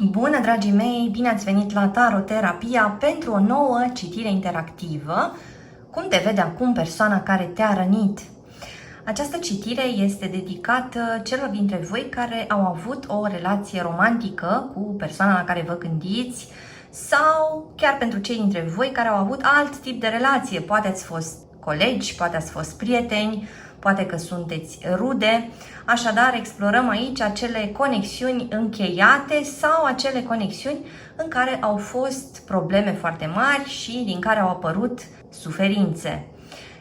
Bună, dragii mei! Bine ați venit la Taroterapia pentru o nouă citire interactivă. Cum te vede acum persoana care te-a rănit? Această citire este dedicată celor dintre voi care au avut o relație romantică cu persoana la care vă gândiți sau chiar pentru cei dintre voi care au avut alt tip de relație. Poate ați fost colegi, poate ați fost prieteni, poate că sunteți rude. Așadar, explorăm aici acele conexiuni încheiate sau acele conexiuni în care au fost probleme foarte mari și din care au apărut suferințe.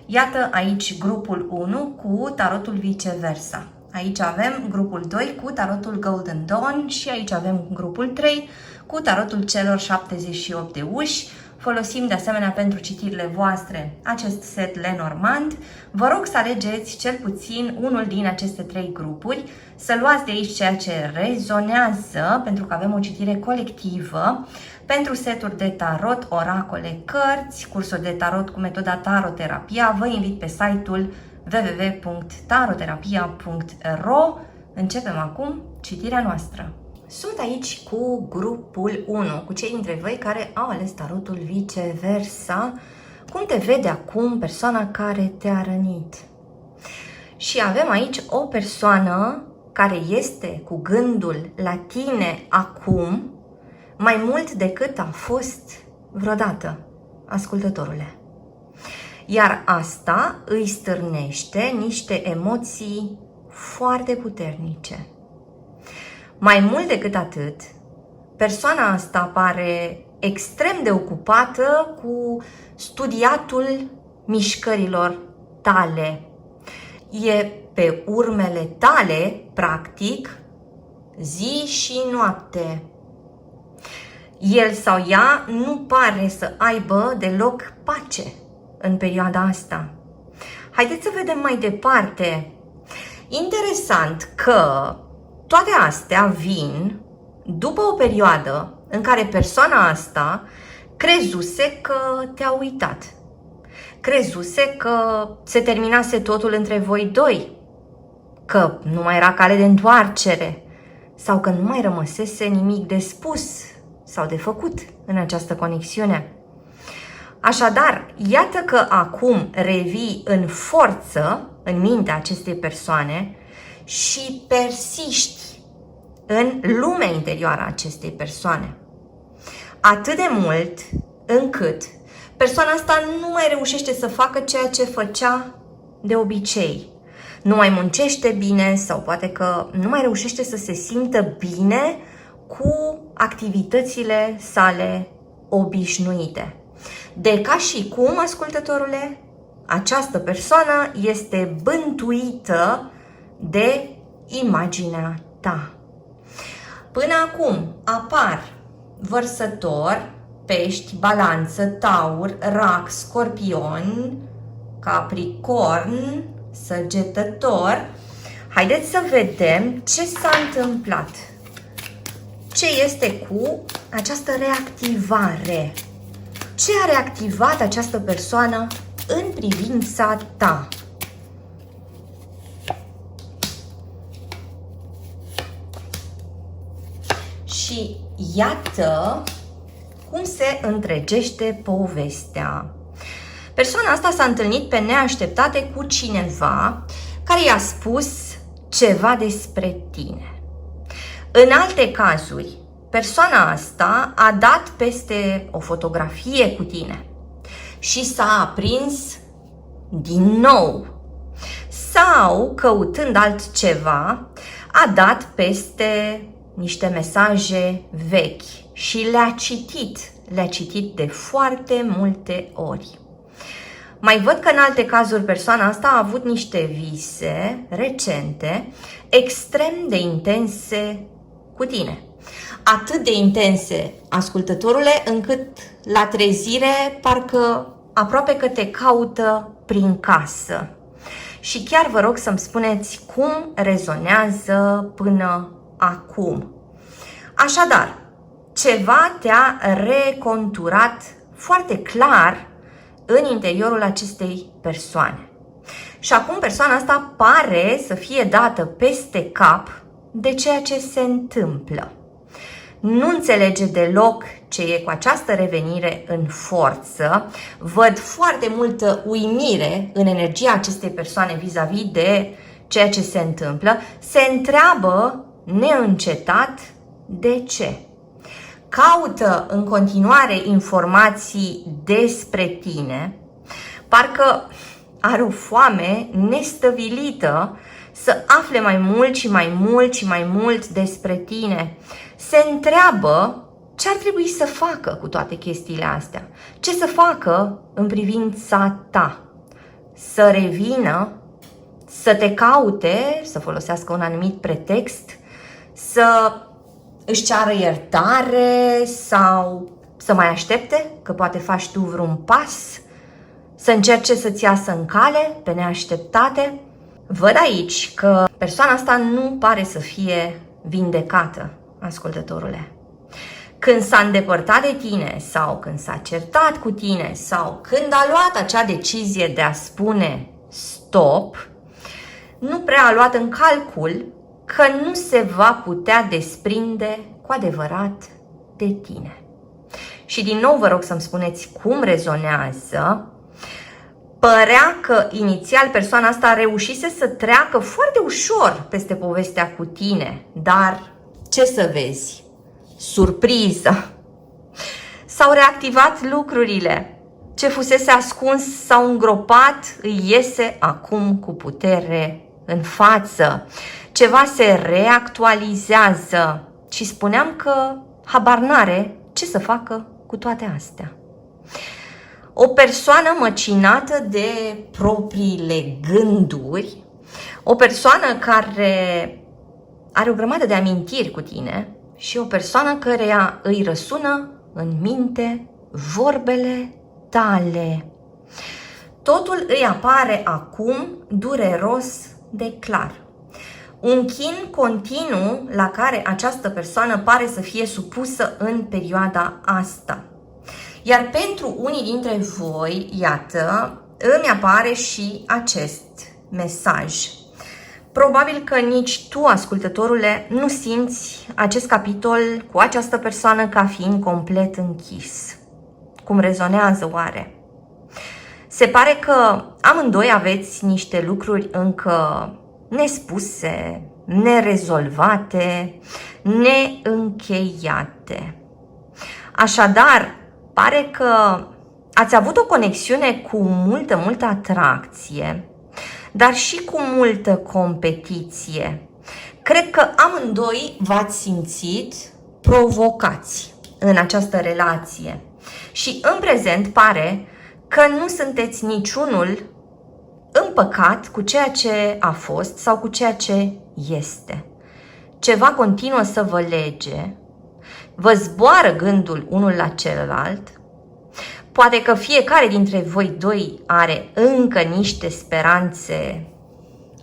Iată aici grupul 1 cu tarotul viceversa. Aici avem grupul 2 cu tarotul Golden Dawn și aici avem grupul 3 cu tarotul celor 78 de uși. Folosim de asemenea pentru citirile voastre acest set Lenormand. Vă rog să alegeți cel puțin unul din aceste 3 grupuri, să luați de aici ceea ce rezonează, pentru că avem o citire colectivă. Pentru seturi de tarot, oracole, cărți, cursuri de tarot cu metoda Taroterapia, vă invit pe site-ul www.taroterapia.ro. Începem acum citirea noastră. Sunt aici cu grupul 1, cu cei dintre voi care au ales tarotul viceversa. Cum te vede acum persoana care te-a rănit? Și avem aici o persoană care este cu gândul la tine acum mai mult decât a fost vreodată, ascultătorule. Iar asta îi stârnește niște emoții foarte puternice. Mai mult decât atât, persoana asta pare extrem de ocupată cu studiatul mișcărilor tale. E pe urmele tale, practic, zi și noapte. El sau ea nu pare să aibă deloc pace în perioada asta. Haideți să vedem mai departe. Interesant că toate astea vin după o perioadă în care persoana asta crezuse că te-a uitat. Crezuse că se terminase totul între voi doi, că nu mai era cale de întoarcere sau că nu mai rămăsese nimic de spus sau de făcut în această conexiune. Așadar, iată că acum revii în forță în mintea acestei persoane și persiști în lumea interioară a acestei persoane. Atât de mult încât persoana asta nu mai reușește să facă ceea ce făcea de obicei. Nu mai muncește bine sau poate că nu mai reușește să se simtă bine cu activitățile sale obișnuite. De ca și cum, ascultătorule, această persoană este bântuită de imaginea ta. Până acum apar Vărsător, Pești, Balanță, Taur, Rac, Scorpion, Capricorn, Săgetător. Haideți să vedem ce s-a întâmplat. Ce este cu această reactivare? Ce a reactivat această persoană în privința ta? Și iată cum se întregește povestea. Persoana asta s-a întâlnit pe neașteptate cu cineva care i-a spus ceva despre tine. În alte cazuri, persoana asta a dat peste o fotografie cu tine și s-a aprins din nou. Sau, căutând altceva, a dat peste niște mesaje vechi și le-a citit de foarte multe ori. Mai văd că în alte cazuri persoana asta a avut niște vise recente extrem de intense cu tine. Atât de intense, ascultătorule, încât la trezire parcă aproape că te caută prin casă. Și chiar vă rog să-mi spuneți cum rezonează până acum. Așadar, ceva te-a reconturat foarte clar în interiorul acestei persoane. Și acum persoana asta pare să fie dată peste cap de ceea ce se întâmplă. nu înțelege deloc ce e cu această revenire în forță. Văd foarte multă uimire în energia acestei persoane vis-a-vis de ceea ce se întâmplă. Se întreabă neîncetat de ce. Caută în continuare informații despre tine, parcă are o foame nestăvilită să afle mai mult și mai mult și mai mult despre tine. Se întreabă ce ar trebui să facă cu toate chestiile astea. Ce să facă în privința ta? Să revină, să te caute, să folosească un anumit pretext, să își ceară iertare sau să mai aștepte, că poate faci tu vreun pas, să încerce să-ți iasă în cale pe neașteptate. Văd aici că persoana asta nu pare să fie vindecată, ascultătorule. Când s-a îndepărtat de tine sau când s-a certat cu tine sau când a luat acea decizie de a spune stop, nu prea a luat în calcul că nu se va putea desprinde cu adevărat de tine. Și din nou vă rog să-mi spuneți cum rezonează. Părea că inițial persoana asta reușise să treacă foarte ușor peste povestea cu tine, dar ce să vezi? Surpriză! S-au reactivat lucrurile. Ce fusese ascuns sau îngropat îi iese acum cu putere în față. Ceva se reactualizează și spuneam că habar n-are ce să facă cu toate astea. O persoană măcinată de propriile gânduri, o persoană care are o grămadă de amintiri cu tine și o persoană căreia îi răsună în minte vorbele tale. Totul îi apare acum dureros de clar. Un chin continuu la care această persoană pare să fie supusă în perioada asta. Iar pentru unii dintre voi, iată, îmi apare și acest mesaj. Probabil că nici tu, ascultătorule, nu simți acest capitol cu această persoană ca fiind complet închis. Cum rezonează oare? Se pare că amândoi aveți niște lucruri încă nespuse, nerezolvate, neîncheiate. Așadar, pare că ați avut o conexiune cu multă atracție, dar și cu multă competiție. Cred că amândoi v-ați simțit provocați în această relație și în prezent pare că nu sunteți niciunul împăcat cu ceea ce a fost sau cu ceea ce este. Ceva continuă să vă lege, vă zboară gândul unul la celălalt. Poate că fiecare dintre voi doi are încă niște speranțe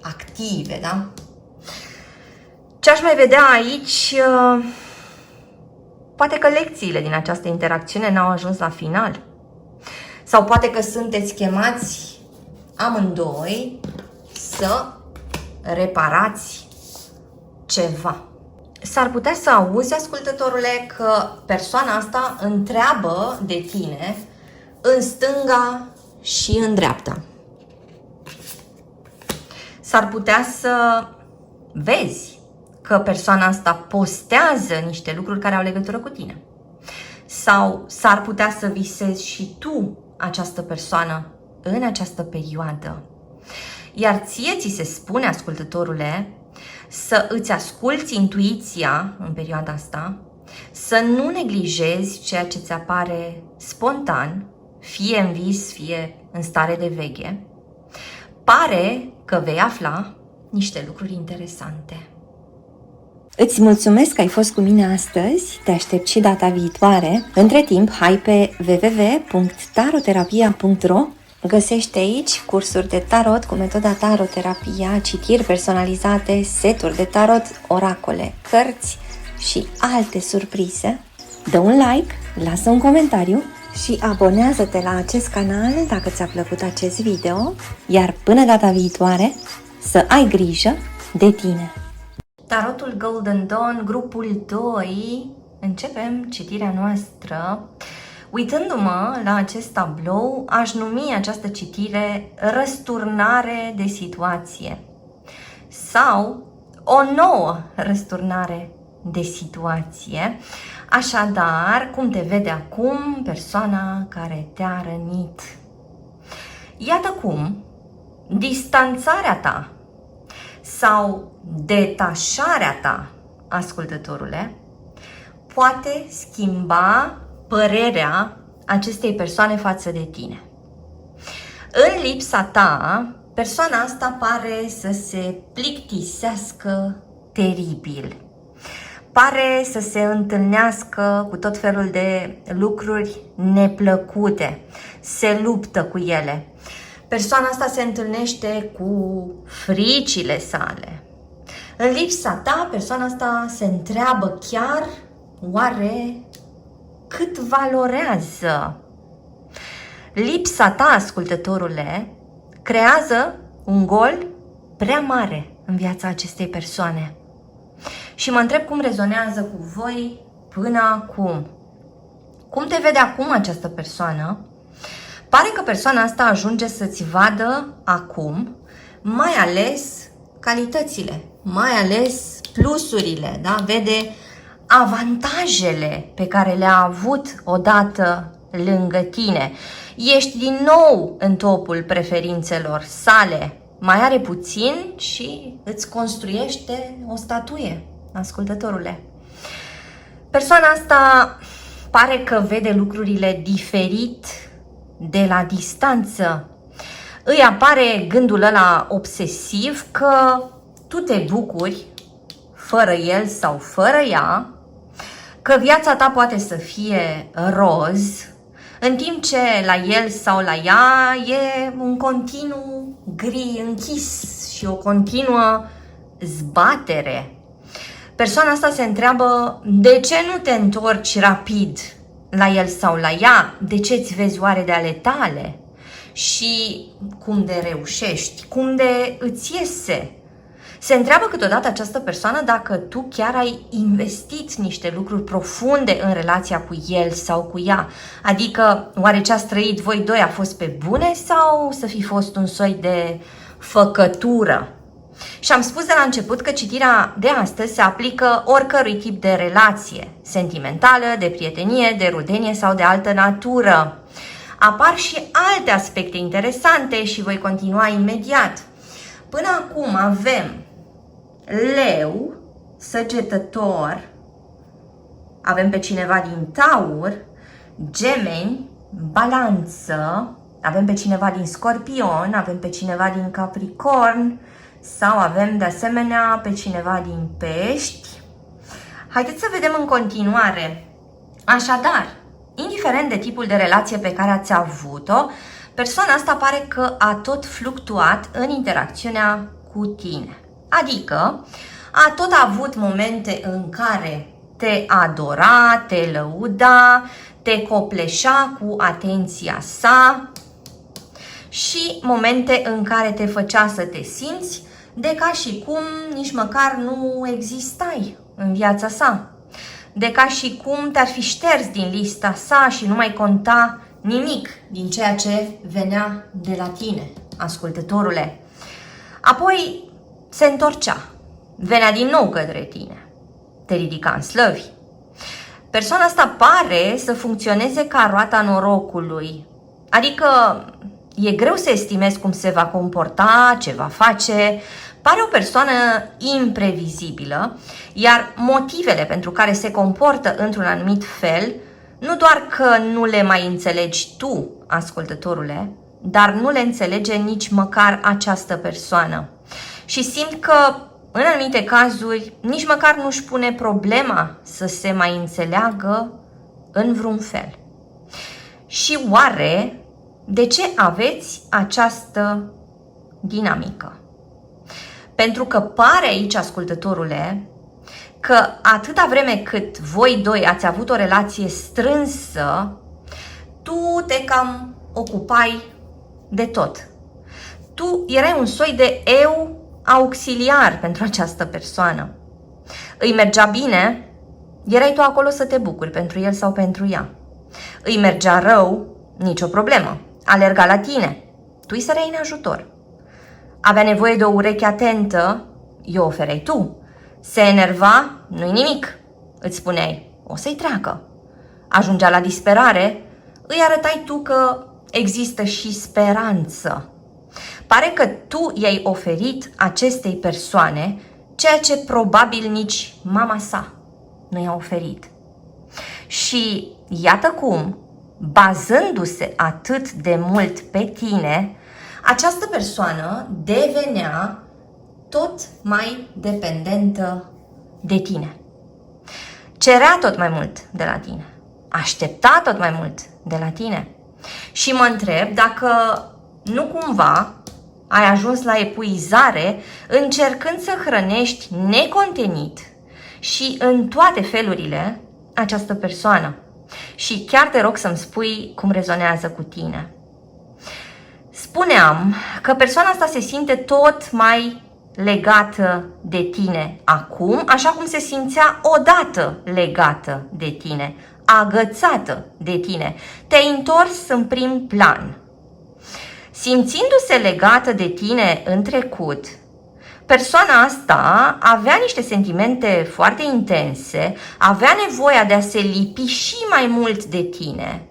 active, da? Ce aș mai vedea aici? Poate că lecțiile din această interacțiune n-au ajuns la final. Sau poate că sunteți chemați amândoi să reparați ceva. S-ar putea să auzi, ascultătorule, că persoana asta întreabă de tine în stânga și în dreapta. S-ar putea să vezi că persoana asta postează niște lucruri care au legătură cu tine. Sau s-ar putea să visezi și tu această persoană în această perioadă. Iar ție ți se spune, ascultătorule, să îți asculți intuiția în perioada asta, să nu neglijezi ceea ce ți apare spontan, fie în vis, fie în stare de veche. Pare că vei afla niște lucruri interesante. Îți mulțumesc că ai fost cu mine astăzi, te aștept și data viitoare. Între timp, hai pe www.taroterapia.ro. Găsești aici cursuri de tarot cu metoda taroterapia, citiri personalizate, seturi de tarot, oracole, cărți și alte surprize. Dă un like, lasă un comentariu și abonează-te la acest canal dacă ți-a plăcut acest video, iar până data viitoare să ai grijă de tine! Tarotul Golden Dawn, grupul 2, începem citirea noastră. Uitându-mă la acest tablou, aș numi această citire răsturnare de situație sau o nouă răsturnare de situație. Așadar, cum te vede acum persoana care te-a rănit? Iată cum distanțarea ta sau detașarea ta, ascultătorule, poate schimba părerea acestei persoane față de tine. În lipsa ta, persoana asta pare să se plictisească teribil. Pare să se întâlnească cu tot felul de lucruri neplăcute, se luptă cu ele. Persoana asta se întâlnește cu fricile sale. În lipsa ta, persoana asta se întreabă chiar, oare cât valorează? Lipsa ta, ascultătorule, creează un gol prea mare în viața acestei persoane. Și mă întreb cum rezonează cu voi până acum. Cum te vede acum această persoană? Pare că persoana asta ajunge să-ți vadă acum mai ales calitățile, mai ales plusurile, da? Vede avantajele pe care le-a avut odată lângă tine. Ești din nou în topul preferințelor sale. Mai are puțin și îți construiește o statuie, ascultătorule. Persoana asta pare că vede lucrurile diferit de la distanță. Îi apare gândul ăla obsesiv că tu te bucuri fără el sau fără ea, că viața ta poate să fie roz, în timp ce la el sau la ea e un continuu gri închis și o continuă zbatere. Persoana asta se întreabă de ce nu te întorci rapid la el sau la ea, de ce îți vezi oare de ale tale și cum de reușești, cum de îți iese. Se întreabă câteodată această persoană dacă tu chiar ai investit niște lucruri profunde în relația cu el sau cu ea. Adică, oare ce ați trăit voi doi a fost pe bune sau să fi fost un soi de făcătură? Și am spus de la început că citirea de astăzi se aplică oricărui tip de relație, sentimentală, de prietenie, de rudenie sau de altă natură. Apar și alte aspecte interesante și voi continua imediat. Până acum avem Leu, Săgetător, avem pe cineva din Taur, Gemeni, Balanță, avem pe cineva din Scorpion, avem pe cineva din Capricorn sau avem de asemenea pe cineva din Pești. Haideți să vedem în continuare. Așadar, indiferent de tipul de relație pe care ați avut-o, persoana asta pare că a tot fluctuat în interacțiunea cu tine. Adică a tot avut momente în care te adora, te lăuda, te copleșa cu atenția sa și momente în care te făcea să te simți de ca și cum nici măcar nu existai în viața sa. De ca și cum te-ar fi șters din lista sa și nu mai conta nimic din ceea ce venea de la tine, ascultătorule. Apoi se întorcea, venea din nou către tine, te ridica în slăvi. Persoana asta pare să funcționeze ca roata norocului, adică e greu să estimezi cum se va comporta, ce va face. Pare o persoană imprevizibilă, iar motivele pentru care se comportă într-un anumit fel nu doar că nu le mai înțelegi tu, ascultătorule, dar nu le înțelege nici măcar această persoană. Și simt că, în anumite cazuri, nici măcar nu-și pune problema să se mai înțeleagă în vreun fel. Și oare, de ce aveți această dinamică? Pentru că pare aici, ascultătorule, că atâta vreme cât voi doi ați avut o relație strânsă, tu te cam ocupai de tot. Tu erai un soi de eu auxiliar pentru această persoană. Îi mergea bine, Erai tu acolo să te bucuri pentru el sau pentru ea. Îi mergea rău, nicio problemă. Alerga la tine. Tu îi săreai în ajutor. Avea nevoie de o ureche atentă, i-o ofereai tu. Se enerva, nu-i nimic. Îți spuneai, o să-i treacă. Ajungea la disperare, îi arătai tu că există și speranță. Pare că tu i-ai oferit acestei persoane ceea ce probabil nici mama sa nu i-a oferit. Și iată cum, bazându-se atât de mult pe tine, această persoană devenea tot mai dependentă de tine. Cerea tot mai mult de la tine. Aștepta tot mai mult de la tine. Și mă întreb dacă nu cumva ai ajuns la epuizare încercând să hrănești necontenit și în toate felurile această persoană. Și chiar te rog să-mi spui cum rezonează cu tine. Spuneam că persoana asta se simte tot mai legată de tine acum, așa cum se simțea odată legată de tine, agățată de tine. Te-ai întors în prim plan. Simțindu-se legată de tine în trecut, persoana asta avea niște sentimente foarte intense, avea nevoia de a se lipi și mai mult de tine,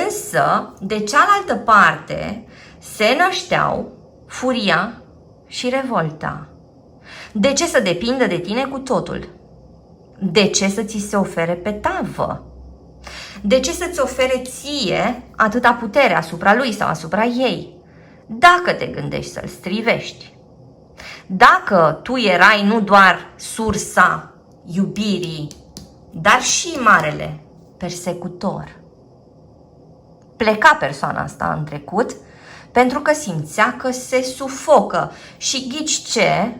însă, de cealaltă parte, se nășteau furia și revolta. De ce să depindă de tine cu totul? De ce să ți se ofere pe tavă? De ce să-ți ofere ție atâta putere asupra lui sau asupra ei? Dacă te gândești să-l strivești. Dacă tu erai nu doar sursa iubirii, dar și marele persecutor. Pleca persoana asta în trecut pentru că simțea că se sufocă și ghici ce?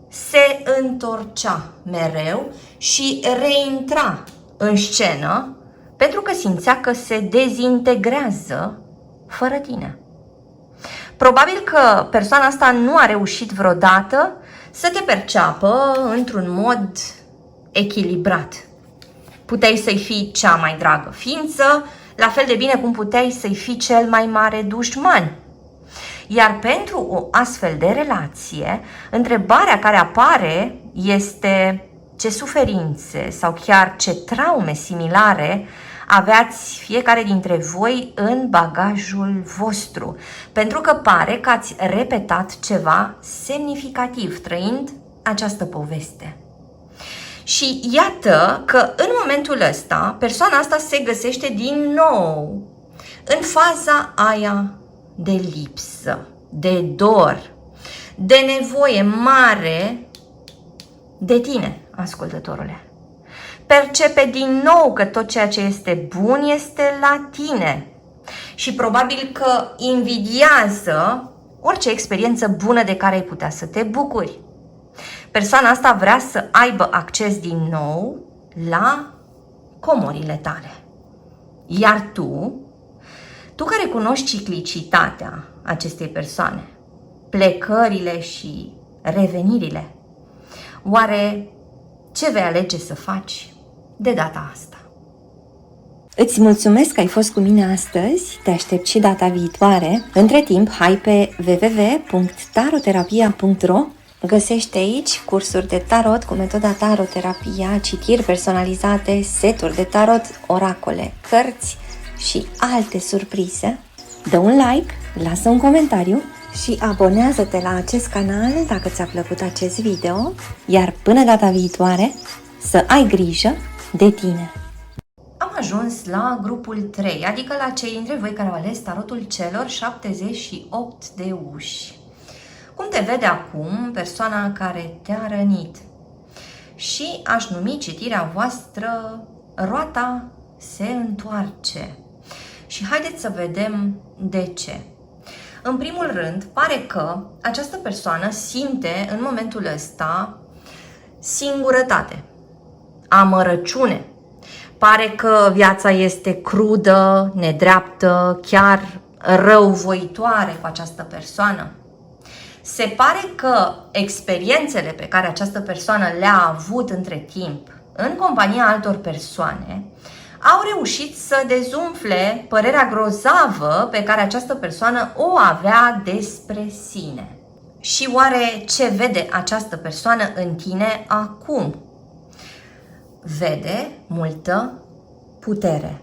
Se întorcea mereu și reintra în scenă pentru că simțea că se dezintegrează fără tine. Probabil că persoana asta nu a reușit vreodată să te perceapă într-un mod echilibrat. Puteai să-i fii cea mai dragă ființă, la fel de bine cum puteai să-i fii cel mai mare dușman. Iar pentru o astfel de relație, întrebarea care apare este ce suferințe sau chiar ce traume similare aveați fiecare dintre voi în bagajul vostru, pentru că pare că ați repetat ceva semnificativ trăind această poveste. Și iată că în momentul ăsta, persoana asta se găsește din nou în faza aia de lipsă, de dor, de nevoie mare de tine, ascultătorule. Percepe din nou că tot ceea ce este bun este la tine și probabil că invidiază orice experiență bună de care ai putea să te bucuri. Persoana asta vrea să aibă acces din nou la comorile tale. Iar tu care cunoști ciclicitatea acestei persoane, plecările și revenirile, oare ce vei alege să faci de data asta? Îți mulțumesc că ai fost cu mine astăzi, te aștept și data viitoare. Între timp, hai pe www.taroterapia.ro. Găsești aici cursuri de tarot cu metoda taroterapia, citiri personalizate, seturi de tarot, oracole, cărți și alte surprize. Dă un like, lasă un comentariu și abonează-te la acest canal dacă ți-a plăcut acest video, iar până data viitoare să ai grijă de tine. Am ajuns la grupul 3, adică la cei dintre voi care au ales tarotul celor 78 de uși. Cum te vede acum persoana care te-a rănit? Și aș numi citirea voastră Roata se întoarce. Și haideți să vedem de ce. În primul rând, pare că această persoană simte în momentul ăsta singurătate, amărăciune. Pare că viața este crudă, nedreaptă, chiar răuvoitoare cu această persoană. Se pare că experiențele pe care această persoană le-a avut între timp în compania altor persoane, au reușit să dezumfle părerea grozavă pe care această persoană o avea despre sine. Și oare ce vede această persoană în tine acum? Vede multă putere,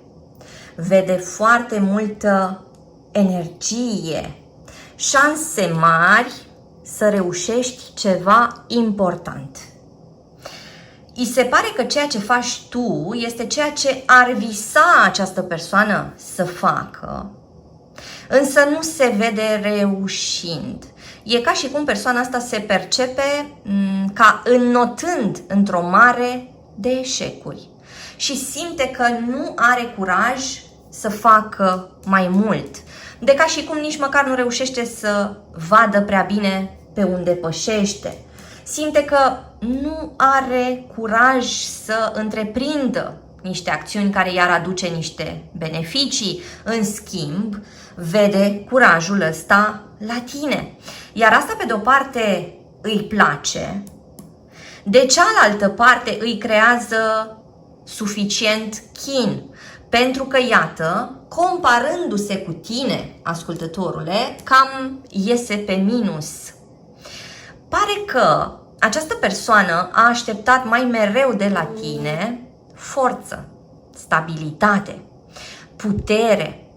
vede foarte multă energie, șanse mari să reușești ceva important. I se pare că ceea ce faci tu este ceea ce ar visa această persoană să facă, însă nu se vede reușind. E ca și cum persoana asta se percepe ca înnotând într-o mare de eșecuri și simte că nu are curaj să facă mai mult, de ca și cum nici măcar nu reușește să vadă prea bine pe unde pășește. Simte că nu are curaj să întreprindă niște acțiuni care i-ar aduce niște beneficii. În schimb, vede curajul ăsta la tine. Iar asta, pe de-o parte, îi place, de cealaltă parte îi creează suficient chin. Pentru că, iată, comparându-se cu tine, ascultătorule, cam iese pe minus. Pare că această persoană a așteptat mai mereu de la tine forță, stabilitate, putere.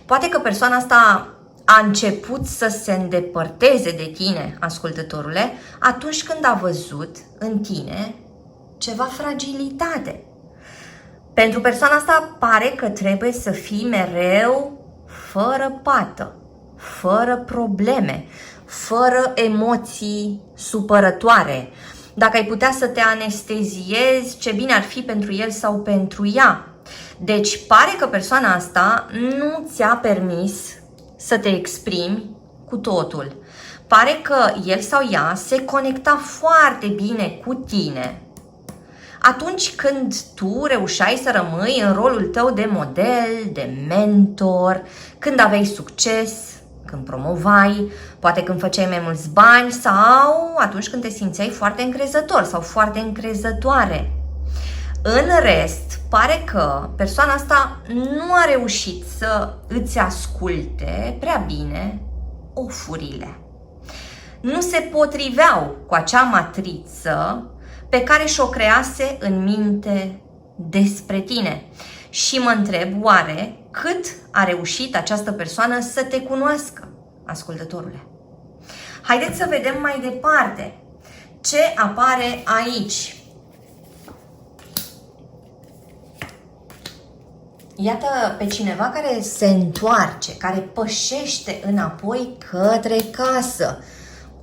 Poate că persoana asta a început să se îndepărteze de tine, ascultătorule, atunci când a văzut în tine ceva fragilitate. Pentru persoana asta pare că trebuie să fii mereu fără pată, fără probleme, fără emoții supărătoare. Dacă ai putea să te anesteziezi, ce bine ar fi pentru el sau pentru ea. Deci pare că persoana asta nu ți-a permis să te exprimi cu totul. Pare că el sau ea se conecta foarte bine cu tine atunci când tu reușeai să rămâi în rolul tău de model, de mentor, când aveai succes, când promovai, poate când făceai mai mulți bani sau atunci când te simțeai foarte încrezător sau foarte încrezătoare. În rest, pare că persoana asta nu a reușit să îți asculte prea bine ofurile. Nu se potriveau cu acea matriță pe care și-o crease în minte despre tine. Și mă întreb, oare cât a reușit această persoană să te cunoască, ascultătorule? Haideți să vedem mai departe ce apare aici. Iată pe cineva care se întoarce, care pășește înapoi către casă,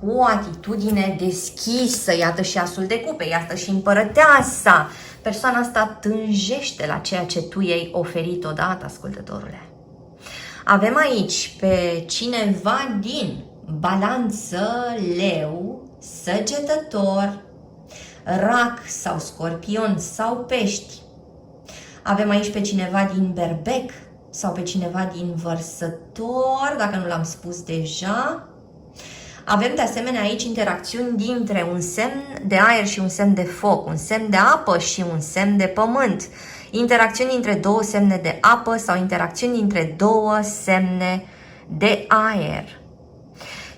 cu o atitudine deschisă, iată și asul de cupe, iată și împărăteasa. Persoana asta tânjește la ceea ce tu i-ai oferit odată, ascultătorule. Avem aici pe cineva din Balanță, Leu, Săgetător, Rac sau Scorpion sau Pești. Avem aici pe cineva din Berbec sau pe cineva din Vărsător, dacă nu l-am spus deja. Avem de asemenea aici interacțiuni dintre un semn de aer și un semn de foc, un semn de apă și un semn de pământ, interacțiuni între două semne de apă sau interacțiuni între două semne de aer.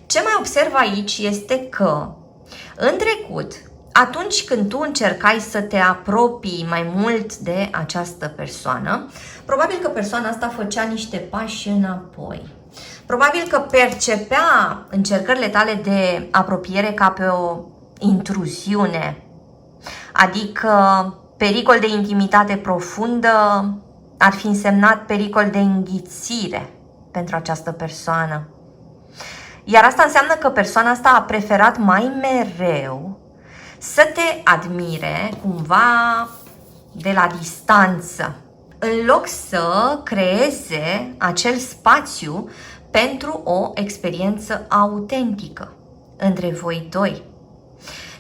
Ce mai observ aici este că în trecut, atunci când tu încercai să te apropii mai mult de această persoană, probabil că persoana asta făcea niște pași înapoi. Probabil că percepea încercările tale de apropiere ca pe o intruziune, adică pericol de intimitate profundă ar fi însemnat pericol de înghițire pentru această persoană. Iar asta înseamnă că persoana asta a preferat mai mereu să te admire cumva de la distanță, în loc să creeze acel spațiu pentru o experiență autentică între voi doi.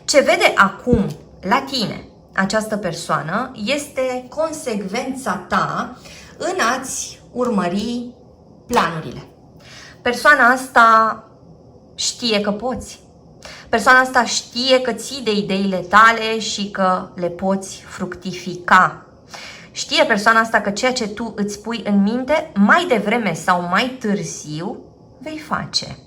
Ce vede acum la tine această persoană este consecvența ta în a-ți urmări planurile. Persoana asta știe că poți. Persoana asta știe că ții de ideile tale și că le poți fructifica. Știe persoana asta că ceea ce tu îți pui în minte, mai devreme sau mai târziu, vei face.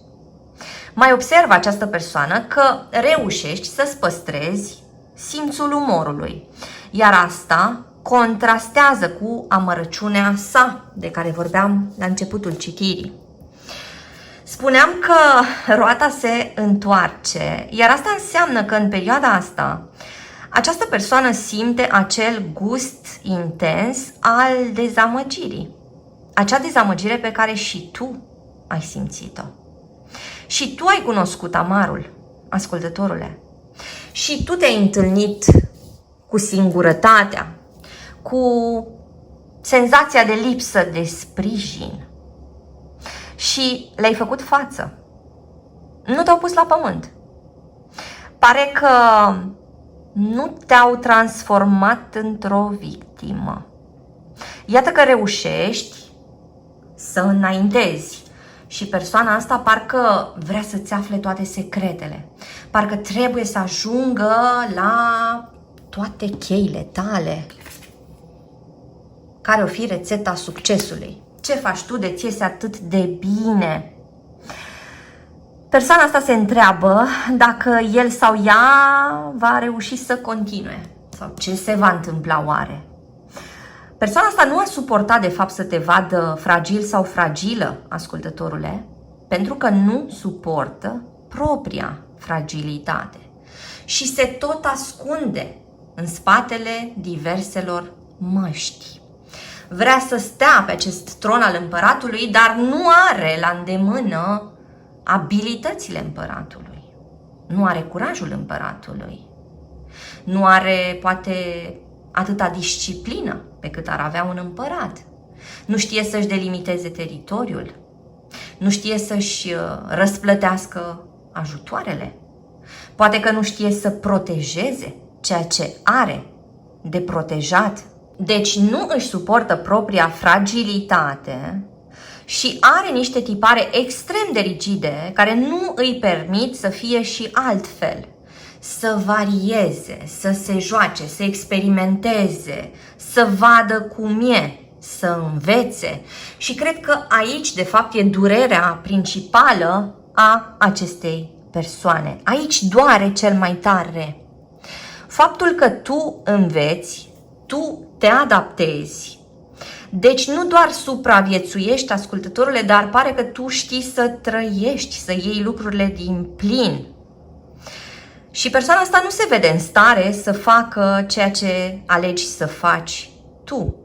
Mai observă această persoană că reușești să-ți păstrezi simțul umorului, iar asta contrastează cu amărăciunea sa, de care vorbeam la începutul citirii. Spuneam că roata se întoarce, iar asta înseamnă că în perioada asta această persoană simte acel gust intens al dezamăgirii. Acea dezamăgire pe care și tu ai simțit-o. Și tu ai cunoscut amarul, ascultătorule. Și tu te-ai întâlnit cu singurătatea, cu senzația de lipsă de sprijin. Și le-ai făcut față. Nu te-au pus la pământ. Pare că nu te-au transformat într-o victimă. Iată că reușești să înaintezi și persoana asta parcă vrea să-ți afle toate secretele. Parcă trebuie să ajungă la toate cheile tale. Care o fi rețeta succesului? Ce faci tu de ți iese atât de bine? Persoana asta se întreabă dacă el sau ea va reuși să continue. Sau ce se va întâmpla oare? Persoana asta nu a suportat de fapt să te vadă fragil sau fragilă, ascultătorule, pentru că nu suportă propria fragilitate. Și se tot ascunde în spatele diverselor măști. Vrea să stea pe acest tron al împăratului, dar nu are la îndemână abilitățile împăratului. Nu are curajul împăratului. Nu are, poate, atâta disciplină pe cât ar avea un împărat. Nu știe să-și delimiteze teritoriul. Nu știe să-și răsplătească ajutoarele. Poate că nu știe să protejeze ceea ce are de protejat. Deci nu își suportă propria fragilitate și are niște tipare extrem de rigide care nu îi permit să fie și altfel, să varieze, să se joace, să experimenteze, să vadă cum e, să învețe. Și cred că aici, de fapt, e durerea principală a acestei persoane. Aici doare cel mai tare. Faptul că tu înveți, tu te adaptezi. Deci nu doar supraviețuiești, ascultătorule, dar pare că tu știi să trăiești, să iei lucrurile din plin. Și persoana asta nu se vede în stare să facă ceea ce alegi să faci tu.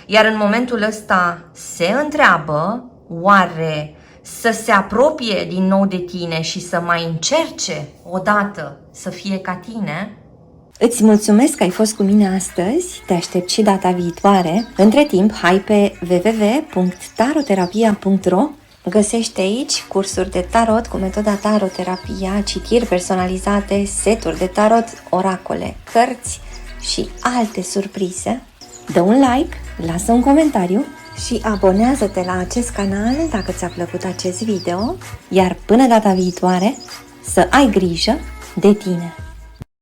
Iar în momentul ăsta se întreabă, oare să se apropie din nou de tine și să mai încerce odată să fie ca tine? Îți mulțumesc că ai fost cu mine astăzi, te aștept și data viitoare. Între timp, hai pe www.taroterapia.ro. Găsește aici cursuri de tarot cu metoda taroterapia, citiri personalizate, seturi de tarot, oracole, cărți și alte surprize. Dă un like, lasă un comentariu și abonează-te la acest canal dacă ți-a plăcut acest video. Iar până data viitoare, să ai grijă de tine!